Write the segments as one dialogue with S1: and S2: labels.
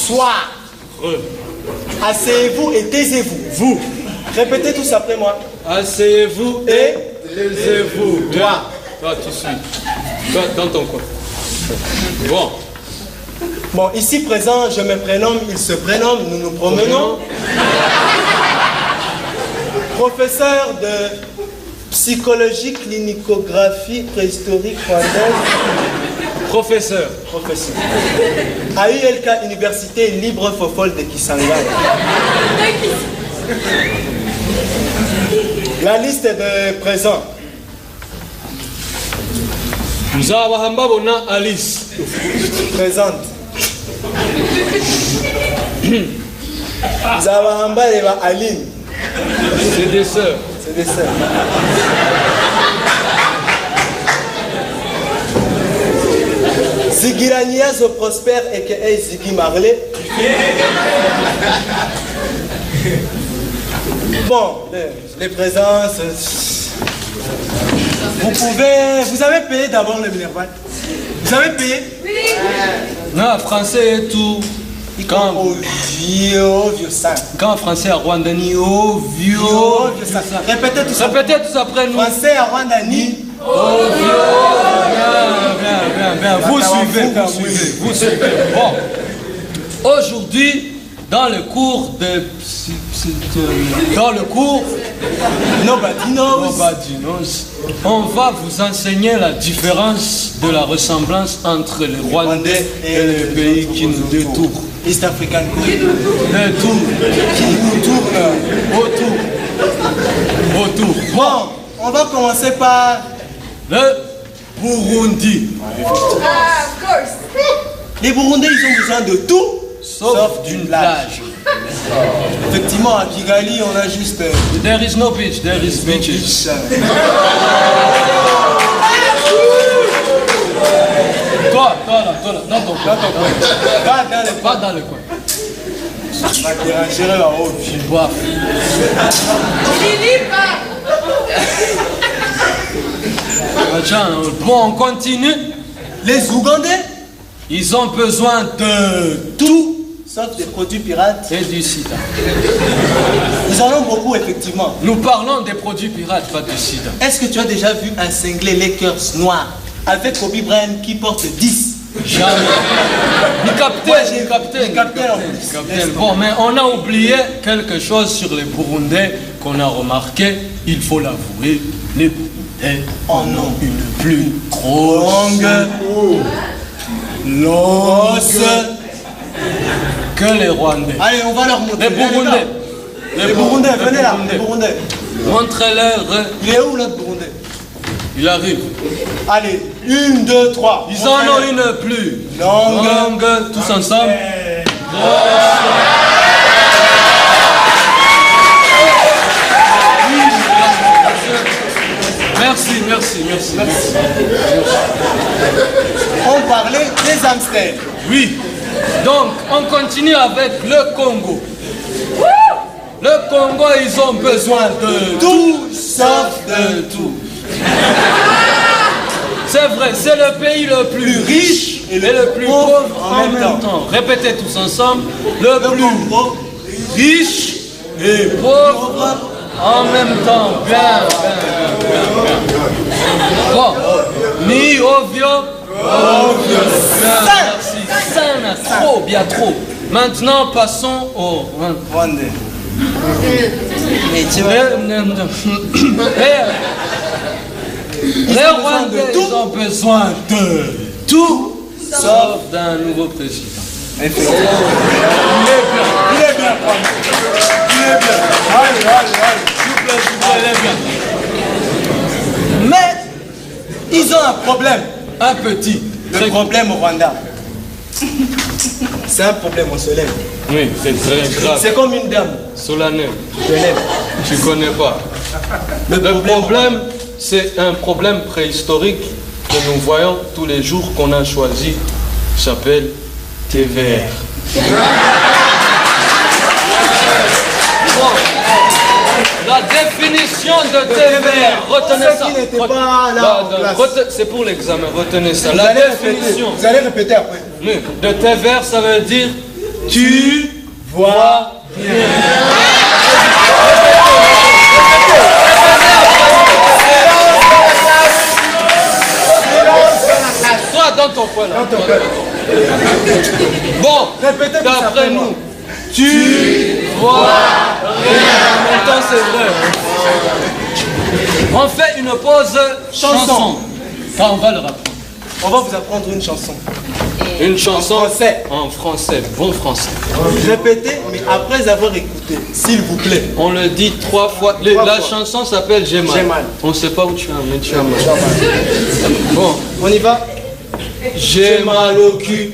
S1: S'asseoir. Asseyez-vous et taisez-vous. Vous. Répétez tous après moi.
S2: Asseyez-vous et taisez-vous.
S1: Toi.
S2: Toi, tu suis. Toi, dans ton coin. Bon.
S1: Bon, ici présent, je me prénomme, il se prénomme, nous nous promenons. Professeur de psychologie, clinicographie, préhistorique, rwandaise.
S2: Professeur.
S1: Professeur. AULK, Université Libre Fofol de Kisangani. La liste de présents.
S2: Nzabahamba bona Alice.
S1: Présente. Nzabahamba Eva Aline.
S2: C'est des sœurs.
S1: C'est des sœurs. Zigirania Zo Prosper aka Ziggy Marley. Bon, les présences. Vous avez payé d'abord le Minerval. Vous avez payé?
S3: Oui.
S2: Non, français et tout.
S1: Quand au vieux sang.
S2: Quand français à Rwandani, au vieux
S1: sang. Répétez tout ça.
S2: Répétez tout ça après nous.
S1: Français à Rwandani.
S2: Au vieux. Bien. Vous suivez. Bon. Aujourd'hui, dans le cours
S1: Nobody knows,
S2: on va vous enseigner la différence de la ressemblance entre les Rwandais et les pays qui nous détournent.
S1: East African
S2: Qui nous tourne autour.
S1: Bon, on va commencer par
S2: le Burundi.
S3: Of course.
S1: Les Burundais, ils ont besoin de tout
S2: Sauf d'une plage.
S1: Effectivement, à Kigali, on a juste...
S2: There is no beach, there is beaches. Toi, dans ton coin. Pas dans le coin.
S1: Ça va déranger là-haut.
S2: Je bois. Bon, on continue.
S1: Les Ougandais,
S2: ils ont besoin de tout.
S1: Sauf des produits pirates.
S2: Et du sida.
S1: Nous en avons beaucoup, effectivement.
S2: Nous parlons des produits pirates, pas du sida.
S1: Est-ce que tu as déjà vu un cinglé Lakers noir avec Kobe Bryant qui porte 10?
S2: Jamais. Capitaine. Bon, mais on a oublié quelque chose sur les Burundais qu'on a remarqué. Il faut l'avouer, les Burundais en ont une plus grosse l'os que les Rwandais.
S1: Allez, on va leur montrer.
S2: Les
S1: Burundais, venez là, les Burundais.
S2: Montrez-leur.
S1: Il est où l'autre Burundais?
S2: Il arrive.
S1: Allez, 1, 2, 3.
S2: Ils en ont une plus longue, tous ensemble. Merci.
S1: On parlait des hamsters.
S2: Oui. Donc, on continue avec le Congo. Le Congo, ils ont besoin de tout, sauf de tout. C'est vrai, c'est le pays le plus riche et le plus pauvre en même temps. Répétez tous ensemble. Le plus riche et pauvre en même temps. Bien. Bon. Ni ovio. Merci. Sana, trop, bien trop. Maintenant, passons au
S1: Rwandais.
S2: Les Rwandais, ils ont besoin de tout, sauf d'un nouveau président.
S1: Il est bien. Allez.
S2: S'il vous plaît,
S1: Mais, ils ont un problème.
S2: un petit.
S1: Le problème au Rwanda. C'est un problème au soleil.
S2: Oui, c'est très grave.
S1: C'est comme une dame.
S2: Solennel.
S1: Je l'aime.
S2: Tu connais pas. Le problème, c'est un problème préhistorique que nous voyons tous les jours qu'on a choisi. Il s'appelle TVR. Bon. La définition de TVR, retenez ça. C'est pour l'examen, retenez ça. La définition
S1: vous allez répéter après.
S2: de TVR, ça veut dire Tu vois rien. Toi, dans ton coin là. Bon, d'après nous, tu vois rien. En même temps, c'est vrai. On fait une pause chanson. Quand on va le rappeler.
S1: On va vous apprendre une chanson.
S2: Une chanson
S1: En français.
S2: En français, bon français.
S1: Répétez, mais après avoir écouté, s'il vous plaît.
S2: On le dit 3 fois. La chanson s'appelle J'ai mal.
S1: J'ai mal.
S2: On ne sait pas où tu as, mais tu as mal. Bon,
S1: On y va.
S2: j'ai mal au cul,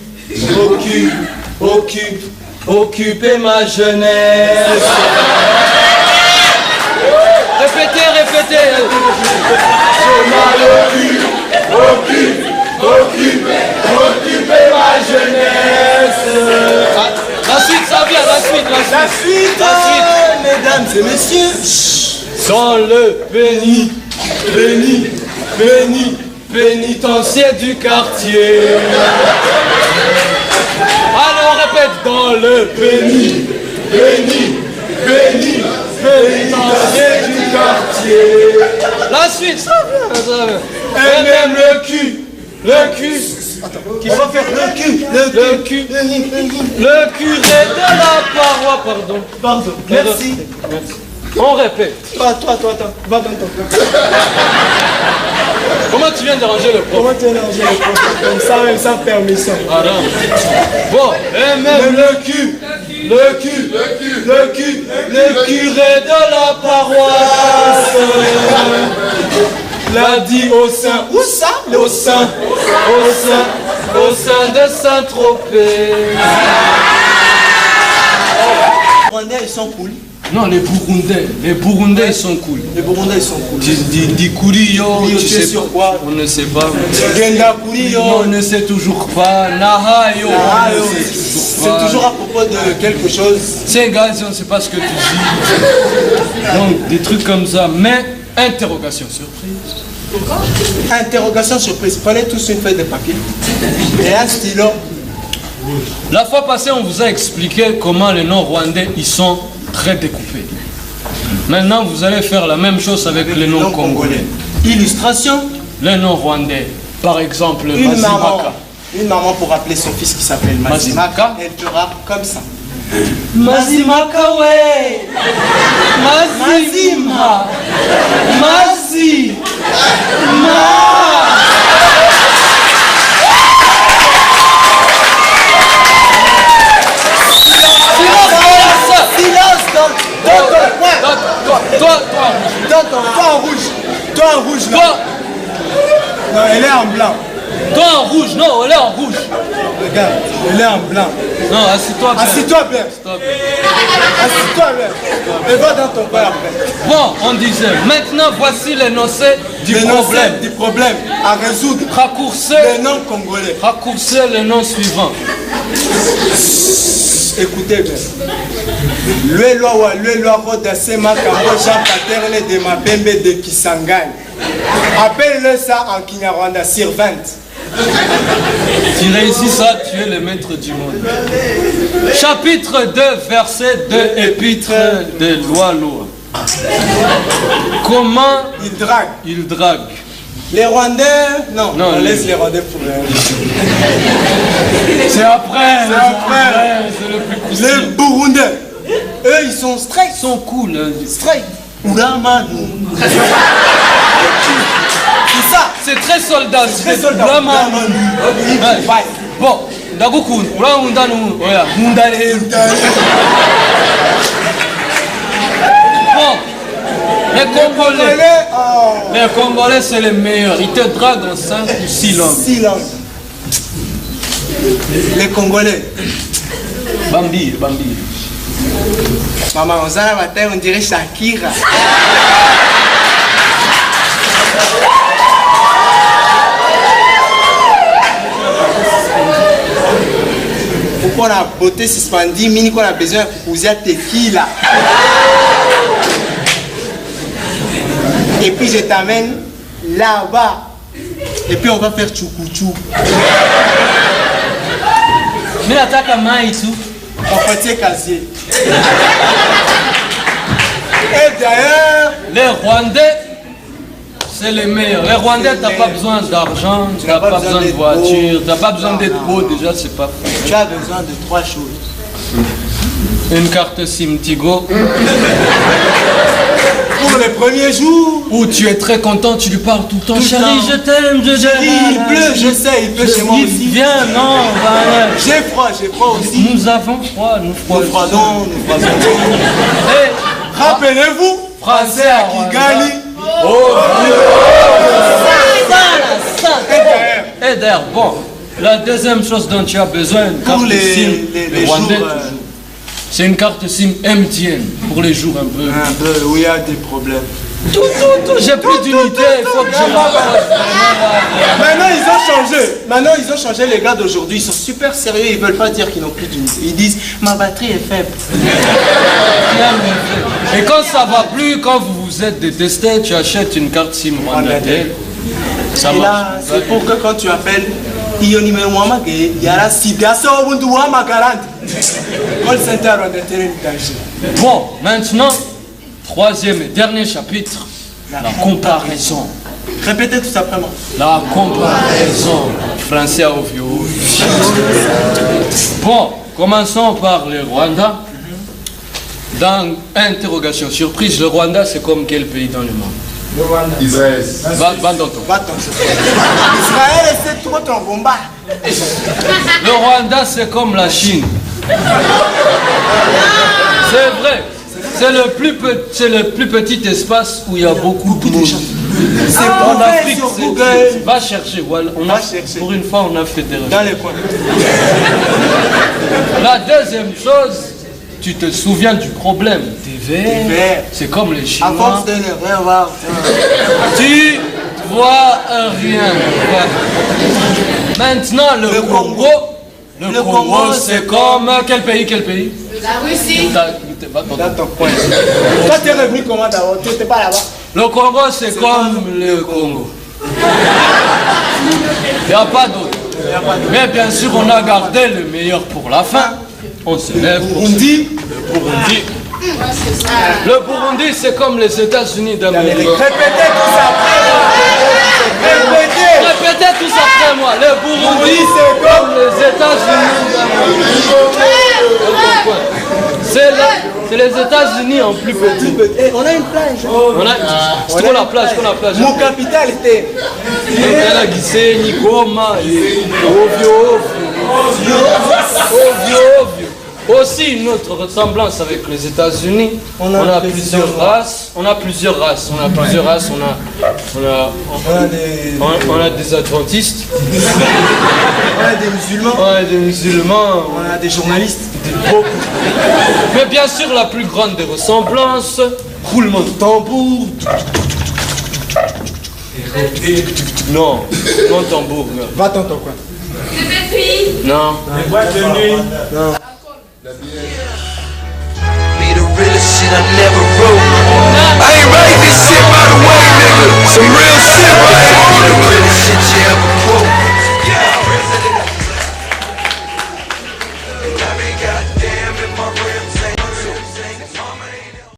S2: occuper ma jeunesse. Répétez, répétez. J'ai mal au cul, occuper ma jeunesse. La suite, ça vient, la suite.
S1: La suite, mesdames et messieurs.
S2: Sans le pénitencier du quartier. Allez, on répète, dans le pénitencier du quartier. La suite, ça vient. Et même le cul.
S1: Qui va faire le cul.
S2: Le curé de la paroi, pardon.
S1: Pardon. Merci.
S2: On répète.
S1: Toi. Va dans ton coin.
S2: Comment tu viens de ranger le prof?
S1: Comment tu as rangé le prof comme ça, même sans permission?
S2: Pardon. Bon, et même le curé de la paroisse l'a dit au sein.
S1: Où ça?
S2: Au sein de Saint-Tropez.
S1: Les Rwandais, ils sont cool.
S2: Non, les Burundais, ils sont cool.
S1: Les Burundais, ils sont cool.
S2: Di Kuriyo, tu sais
S1: sur
S2: pas.
S1: quoi?
S2: On ne sait pas.
S1: Genda Kuriyo.
S2: On ne sait toujours pas. Nahayo.
S1: C'est toujours à propos de quelque chose.
S2: C'est égal si on ne sait pas ce que tu dis. Donc, des trucs comme ça. Mais, interrogation surprise.
S1: Interrogation surprise. Prenez tous une feuille de papier et un stylo.
S2: La fois passée, on vous a expliqué comment les noms rwandais, ils sont très découpés. Maintenant, vous allez faire la même chose avec les noms congolais.
S1: Illustration.
S2: Les noms rwandais. Par exemple,
S1: Une
S2: Mazimaka.
S1: maman pour appeler son fils qui s'appelle Mazimaka. Elle fera comme ça.
S2: Mazimaka, ouais. Mazima. Mazi.
S1: Silence dans ton coin. Toi en rouge. Là.
S2: Toi,
S1: Non, elle est en blanc.
S2: toi en rouge, non, elle est en rouge.
S1: Regarde, elle est en blanc.
S2: Non, assis-toi bien.
S1: Assis-toi bien. Assis-toi bien. Et va dans ton coin après.
S2: Bon, on disait, maintenant voici l'énoncé du problème.
S1: Du problème à résoudre.
S2: Raccourcir
S1: Les noms congolais.
S2: le nom suivant.
S1: Écoutez bien. Lwe Roda Sema Kambo Jean Paterne de Mapembe de Kisangani. Appelle-le ça en Kinyarwanda, servante.
S2: Tu réussis ça, tu es le maître du monde. Chapitre 2, verset 2, épître de loi. Comment il drague.
S1: Les Rwandais, non, on laisse les Rwandais pour
S2: C'est après. C'est le plus cool.
S1: Les Burundais, eux, ils sont straight.
S2: Ils sont cool.
S1: Straight. Ouramanu. C'est ça.
S2: C'est très soldat.
S1: Très soldat.
S2: Ouais. Bon, Dagukun, Bon, les Congolais, c'est les meilleurs. Ils te draguent en 5 ou 6 langues.
S1: 6 langues. Les Congolais.
S2: Bambi.
S1: Maman, on dirait Shakira. Pourquoi on a beauté suspendue, mini qu'on a besoin de poser à tequila. Et puis je t'amène là-bas. Et puis on va faire tchoukou-tchou.
S2: Mais attaque à maï tout.
S1: Papatier casier. Et d'ailleurs,
S2: les Rwandais, c'est les meilleurs. Les Rwandais, t'as pas besoin d'argent, tu n'as pas besoin de voiture, t'as pas besoin d'être beau, déjà c'est pas.
S4: Tu as besoin de 3 choses.
S2: Une carte SIM Tigo.
S1: pour les premiers jours,
S2: Où tu es très content, tu lui parles tout le temps. Chérie, je t'aime, je
S1: chérie, il pleut, je sais, il pleut chez moi aussi.
S2: Viens, non, voilà.
S1: J'ai froid aussi.
S2: Nous avons froid, nous
S1: Nous froidons.
S2: Eh,
S1: Rappelez-vous, Français à Kigali.
S2: Et d'ailleurs, bon, la deuxième chose dont tu as besoin, une
S1: Pour
S2: carte SIM
S1: les
S2: rwandais,
S1: jours,
S2: c'est une carte SIM MTN pour les jours un peu.
S1: un peu où il y a des problèmes.
S2: Tout, j'ai plus d'unité, il faut que je rapproche.
S1: Maintenant, ils ont changé les gars d'aujourd'hui. Ils sont super sérieux. Ils veulent pas dire qu'ils n'ont plus d'unité. Ils disent, ma batterie est faible.
S2: Et quand ça va plus, quand vous vous êtes détesté, tu achètes une carte SIM rwandaise. Ça
S1: Et
S2: marche.
S1: là, c'est pour que quand tu appelles, il y a un numéro il y a la citation au bout de Wama 40. Call center rwandais.
S2: Bon, maintenant, troisième et dernier chapitre, la comparaison.
S1: Répétez tout ça vraiment.
S2: La comparaison. Français au vieux. Bon, commençons par le Rwanda. Dans interrogation surprise, le Rwanda c'est comme quel pays dans le monde?
S1: Le Rwanda.
S5: Israël.
S2: Va dans ton.
S1: Israël, c'est trop ton combat.
S2: Le Rwanda c'est comme la Chine. C'est vrai. C'est le plus petit espace où il y a beaucoup de monde.
S1: C'est
S2: En
S1: prouvé
S2: Afrique,
S1: sur
S2: c'est-
S1: Google.
S2: va chercher. Voilà,
S1: Va chercher.
S2: pour une fois, on a fait des recherches.
S1: Dans les coins.
S2: La deuxième chose, tu te souviens du problème des
S1: verts.
S2: verts. C'est comme les
S1: À
S2: Chinois.
S1: force de ne rien voir.
S2: Tu vois rien. Maintenant, le Congo. Le Congo, c'est comme quel pays?
S3: La Russie.
S2: Va dans ton-
S1: Dans ton coin. Toi, t'es revenu comment d'abord? Tu n'étais pas là-bas.
S2: Le Congo, c'est comme le Congo. Il n'y a pas d'autre. Mais bien sûr, on a gardé le meilleur pour la fin. On se lève pour
S1: Burundi.
S2: le Burundi. Le Burundi, c'est comme les États-Unis d'Amérique.
S1: Répétez tout ça après. Répétez.
S2: Répétez tous après moi. Le Burundi, c'est comme les États-Unis d'Amérique. C'est les États-Unis en plus petit.
S1: On a une plage.
S2: C'est trop la plage,
S1: Mon capital était.
S2: Elle a glissé, Nikoma, Ovio. Aussi une autre ressemblance avec les États-Unis. On a plusieurs races. On a des adventistes.
S1: On a des musulmans.
S2: On a des musulmans.
S1: On a des journalistes.
S2: Beaucoup. Mais bien sûr, la plus grande des ressemblances, roulement de tambour. Non, non tambour. Non.
S1: Va dans ton coin.
S3: C'est des filles.
S2: Non.
S6: Be the realest shit I never wrote. I ain't write this shit by the way, nigga. Some real shit,